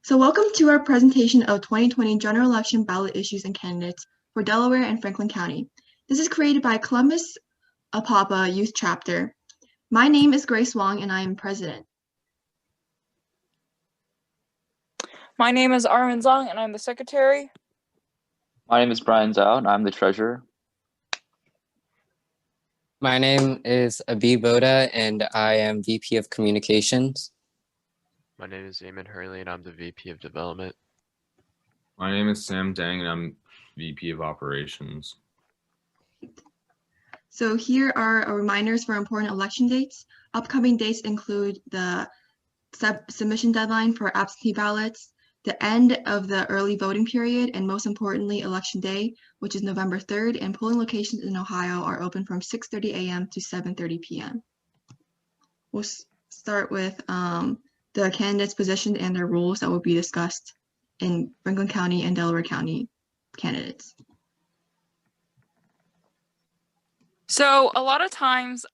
So welcome to our presentation of 2020 general election ballot issues and candidates for Delaware and Franklin County. This is created by Columbus APAPA Youth Chapter. My name is Grace Wong and I am president. My name is Armin Zong and I'm the secretary. My name is Brian Zhao and I'm the treasurer. My name is Abi Boda and I am VP of Communications. My name is Eamon Hurley and I'm the VP of Development. My name is Sam Dang and I'm VP of Operations. So here are our reminders for important election dates. Upcoming dates include the submission deadline for absentee ballots, the end of the early voting period, and most importantly, Election Day, which is November 3rd, and polling locations in Ohio are open from 6:30 a.m. to 7:30 p.m. We'll start with the candidates positioned and their roles that will be discussed in Franklin County and Delaware County candidates. So a lot of times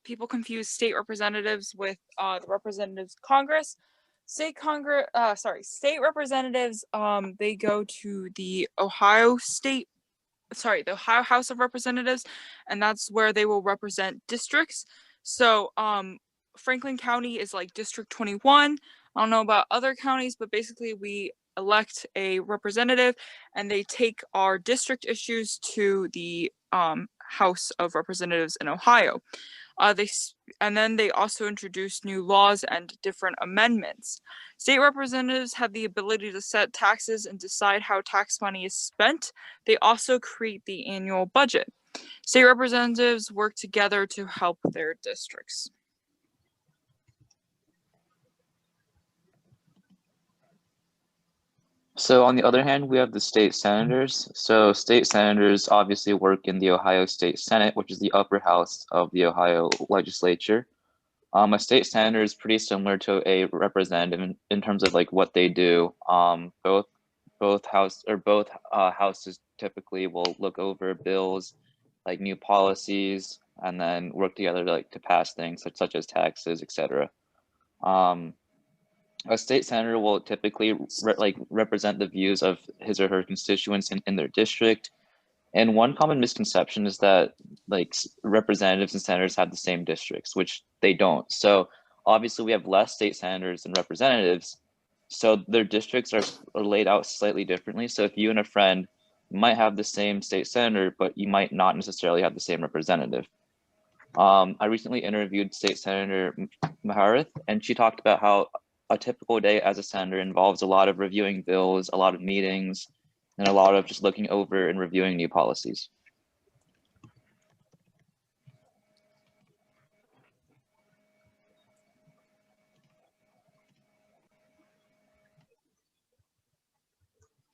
people confuse state representatives with the representatives of Congress. State representatives, they go to the Ohio House of Representatives, and that's where they will represent districts. So Franklin County is like District 21. I don't know about other counties, but basically we elect a representative and they take our district issues to the House of Representatives in Ohio. And then they also introduce new laws and different amendments. State representatives have the ability to set taxes and decide how tax money is spent. They also create the annual budget. State representatives work together to help their districts. So on the other hand, we have the state senators. So state senators obviously work in the Ohio State Senate, which is the upper house of the Ohio legislature. A state senator is pretty similar to a representative in terms of like what they do. Both houses typically will look over bills, like new policies, and then work together to pass things such as taxes, etc. A state senator will typically represent the views of his or her constituents in their district. And one common misconception is that like representatives and senators have the same districts, which they don't. So obviously we have less state senators than representatives. So their districts are laid out slightly differently. So if you and a friend might have the same state senator, but you might not necessarily have the same representative. I recently interviewed State Senator Maharith, and she talked about how a typical day as a senator involves a lot of reviewing bills, a lot of meetings, and a lot of just looking over and reviewing new policies.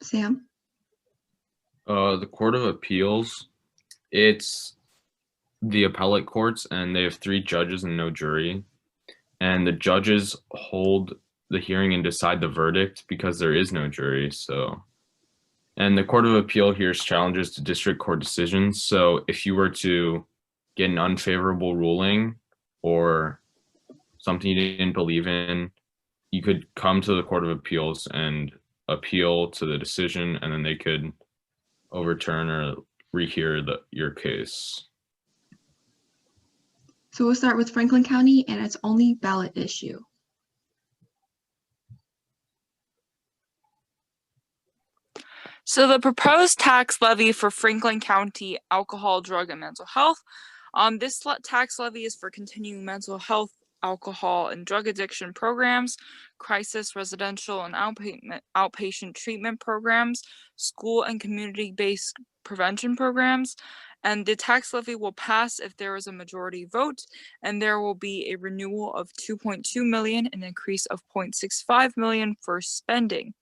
Sam? The Court of Appeals, it's the appellate courts, and they have 3 judges and no jury. And the judges hold the hearing and decide the verdict because there is no jury. And the Court of Appeal hears challenges to district court decisions. So if you were to get an unfavorable ruling or something you didn't believe in, you could come to the Court of Appeals and appeal to the decision, and then they could overturn or rehear your case. So we'll start with Franklin County and its only ballot issue. So the proposed tax levy for Franklin County alcohol, drug, and mental health. This tax levy is for continuing mental health, alcohol, and drug addiction programs, crisis, residential, and outpatient treatment programs, school and community-based prevention programs. And the tax levy will pass if there is a majority vote, and there will be a renewal of $2.2 million, an increase of $0.65 million for spending.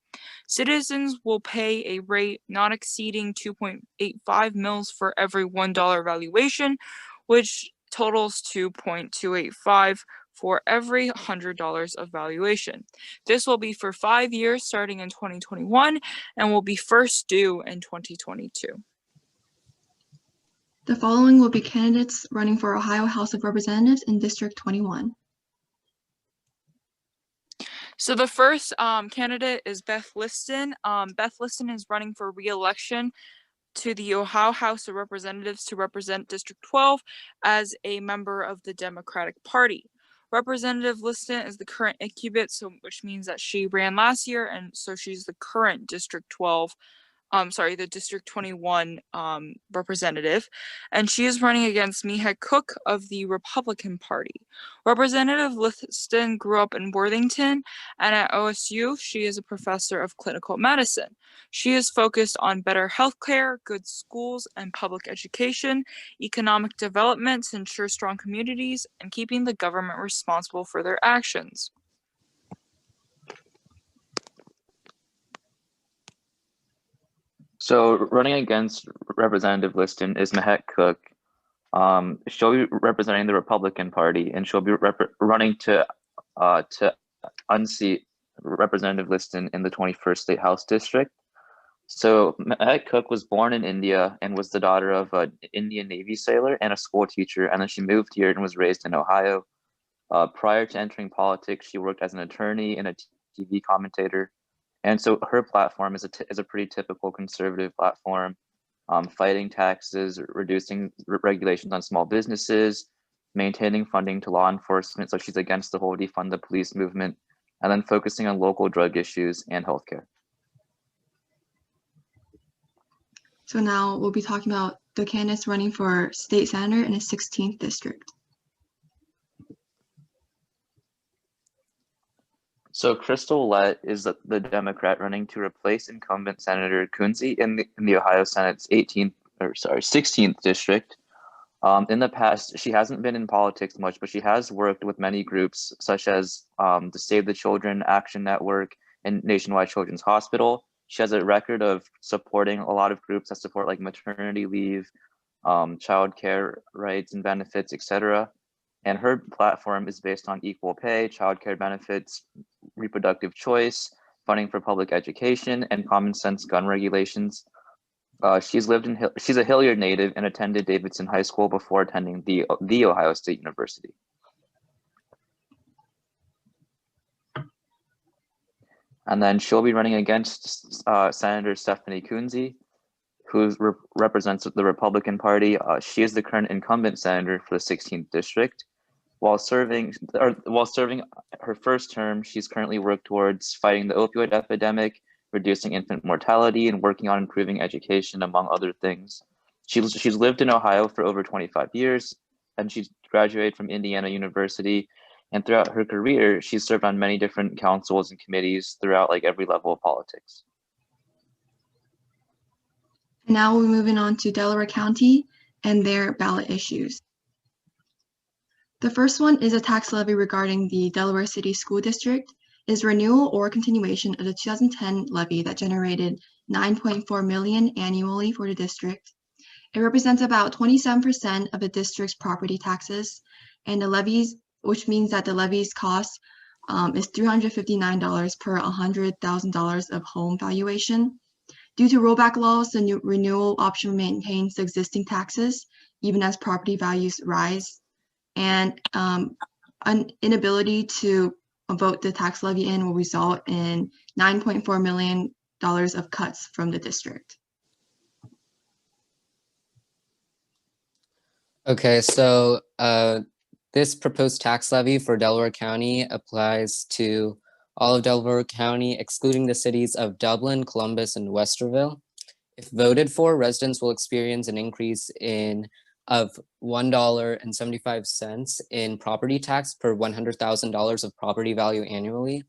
Citizens will pay a rate not exceeding 2.85 mils for every $1 valuation, which totals 2.285 for every $100 of valuation. This will be for 5 years starting in 2021 and will be first due in 2022. The following will be candidates running for Ohio House of Representatives in District 21. So the first candidate is Beth Liston. Beth Liston is running for re-election to the Ohio House of Representatives to represent District 12 as a member of the Democratic Party. Representative Liston is the current incumbent, which means that she ran last year, and so she's the current District 12 the District 21 representative, and she is running against Mihai Cook of the Republican Party. Representative Liston grew up in Worthington, and at OSU, she is a professor of clinical medicine. She is focused on better healthcare, good schools, and public education, economic development to ensure strong communities, and keeping the government responsible for their actions. So running against Representative Liston is Mihai Cook. She'll be representing the Republican Party, and she'll be running to unseat Representative Liston in the 21st State House District. So Mihai Cook was born in India and was the daughter of an Indian Navy sailor and a school teacher, and then she moved here and was raised in Ohio. Prior to entering politics, she worked as an attorney and a TV commentator. And so her platform is a pretty typical conservative platform, fighting taxes, reducing regulations on small businesses, maintaining funding to law enforcement. So she's against the whole defund the police movement, and then focusing on local drug issues and healthcare. So now we'll be talking about the candidates running for state senator in the 16th district. So Crystal Lett is the Democrat running to replace incumbent Senator Kunze in the Ohio Senate's 16th district. In the past, she hasn't been in politics much, but she has worked with many groups such as the Save the Children Action Network and Nationwide Children's Hospital. She has a record of supporting a lot of groups that support like maternity leave, child care rights and benefits, etc. And her platform is based on equal pay, childcare benefits, reproductive choice, funding for public education, and common sense gun regulations. She's a Hilliard native and attended Davidson High School before attending the Ohio State University. And then she'll be running against Senator Stephanie Kunze, who represents the Republican Party. She is the current incumbent senator for the 16th district. While serving her first term, she's currently worked towards fighting the opioid epidemic, reducing infant mortality, and working on improving education, among other things. She's lived in Ohio for over 25 years, and she's graduated from Indiana University. And throughout her career, she's served on many different councils and committees throughout like every level of politics. Now we're moving on to Delaware County and their ballot issues. The first one is a tax levy regarding the Delaware City School District. Is renewal or continuation of the 2010 levy that generated $9.4 million annually for the district. It represents about 27% of the district's property taxes, and the levies, which means that the levy's cost is $359 per $100,000 of home valuation. Due to rollback laws, the new renewal option maintains the existing taxes, even as property values rise. And an inability to vote the tax levy in will result in $9.4 million of cuts from the district. Okay, so this proposed tax levy for Delaware County applies to all of Delaware County, excluding the cities of Dublin, Columbus, and Westerville. If voted for, residents will experience an increase of $1.75 in property tax per $100,000 of property value annually.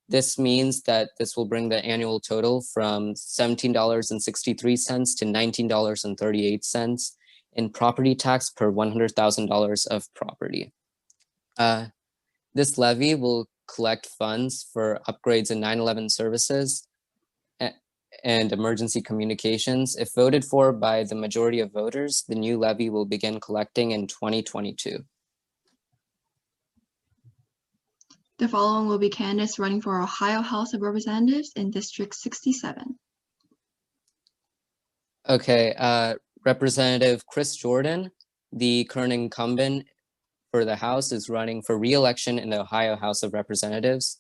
This means that this will bring the annual total from $17.63 to $19.38 in property tax per $100,000 of property. This levy will collect funds for upgrades in 9/11 services and emergency communications. If voted for by the majority of voters, the new levy will begin collecting in 2022. The following will be candidates running for Ohio House of Representatives in District 67. Okay, Representative Chris Jordan, the current incumbent for the House, is running for re-election in the Ohio House of Representatives.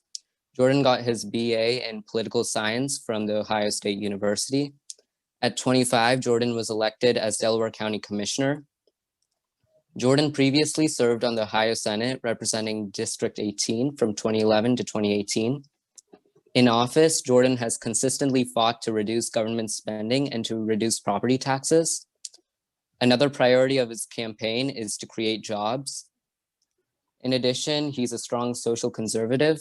Jordan got his BA in political science from the Ohio State University. At 25, Jordan was elected as Delaware County Commissioner. Jordan previously served on the Ohio Senate representing District 18 from 2011 to 2018. In office, Jordan has consistently fought to reduce government spending and to reduce property taxes. Another priority of his campaign is to create jobs. In addition, he's a strong social conservative,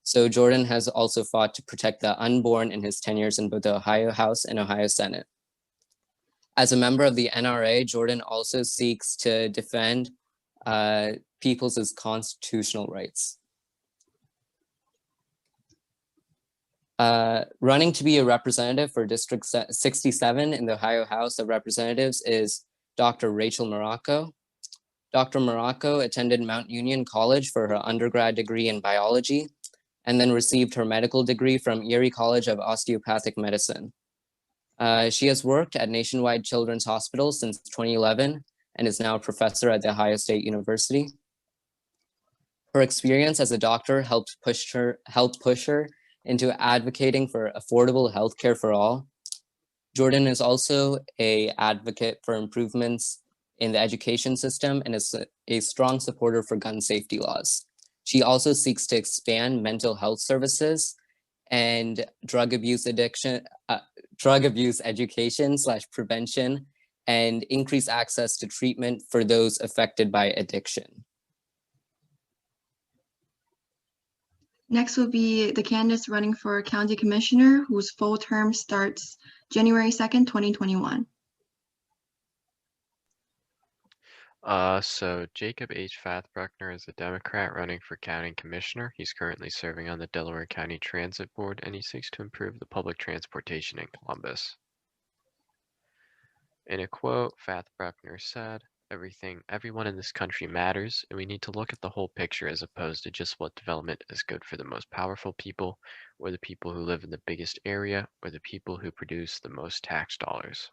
so Jordan has also fought to protect the unborn in his tenures in both the Ohio House and Ohio Senate. As a member of the NRA, Jordan also seeks to defend people's constitutional rights. Running to be a representative for District 67 in the Ohio House of Representatives is Dr. Rachel Morocco. Dr. Morocco attended Mount Union College for her undergrad degree in biology and then received her medical degree from Erie College of Osteopathic Medicine. She has worked at Nationwide Children's Hospital since 2011 and is now a professor at The Ohio State University. Her experience as a doctor helped push her into advocating for affordable healthcare for all. Jordan is also an advocate for improvements in the education system and is a strong supporter for gun safety laws. She also seeks to expand mental health services and drug abuse education / prevention, and increase access to treatment for those affected by addiction. Next will be the candidates running for county commissioner, whose full term starts January 2nd, 2021. So Jacob H. Fathbruckner is a Democrat running for county commissioner. He's currently serving on the Delaware County Transit Board, and he seeks to improve the public transportation in Columbus. In a quote, Fathbruckner said, everyone in this country matters, and we need to look at the whole picture as opposed to just what development is good for the most powerful people, or the people who live in the biggest area, or the people who produce the most tax dollars.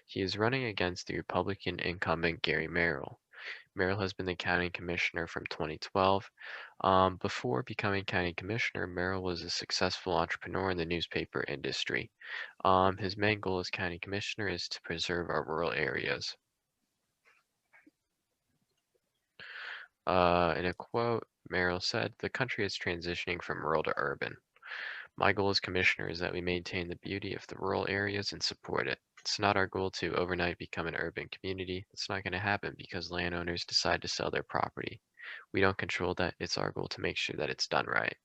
He is running against the Republican incumbent Gary Merrill. Merrill has been the county commissioner from 2012. Before becoming county commissioner, Merrill was a successful entrepreneur in the newspaper industry. His main goal as county commissioner is to preserve our rural areas. In a quote, Merrill said, "The country is transitioning from rural to urban. My goal as commissioner is that we maintain the beauty of the rural areas and support it. It's not our goal to overnight become an urban community. It's not going to happen because landowners decide to sell their property. We don't control that. It's our goal to make sure that it's done right."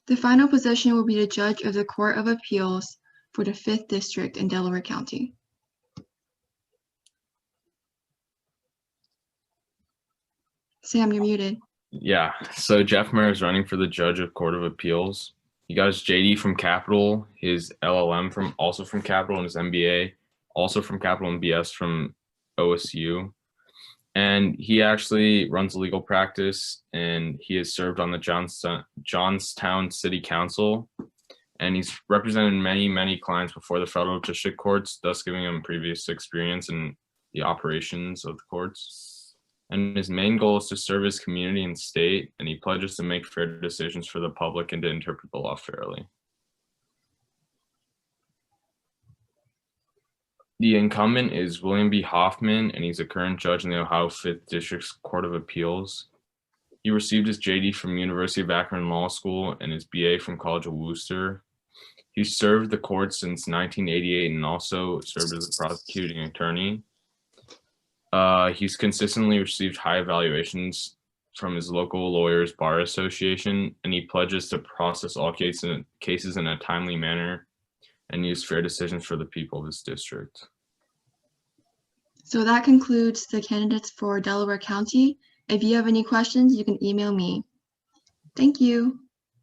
The final position will be the judge of the Court of Appeals for the 5th District in Delaware County. Sam, you're muted. Yeah, so Jeff Mayer is running for the judge of Court of Appeals. He got his JD from Capital, his LLM also from Capital, and his MBA also from Capital, and BS from OSU. And he actually runs a legal practice, and he has served on the Johnstown City Council, and he's represented many clients before the federal district courts, thus giving him previous experience in the operations of the courts. And his main goal is to serve his community and state, and he pledges to make fair decisions for the public and to interpret the law fairly. The incumbent is William B. Hoffman, and he's a current judge in the Ohio 5th District's Court of Appeals. He received his JD from University of Akron Law School and his BA from College of Worcester. He served the court since 1988 and also served as a prosecuting attorney. He's consistently received high evaluations from his local lawyers bar association, and he pledges to process all cases in a timely manner and use fair decisions for the people of his district. So that concludes the candidates for Delaware County. If you have any questions, you can email me. Thank you.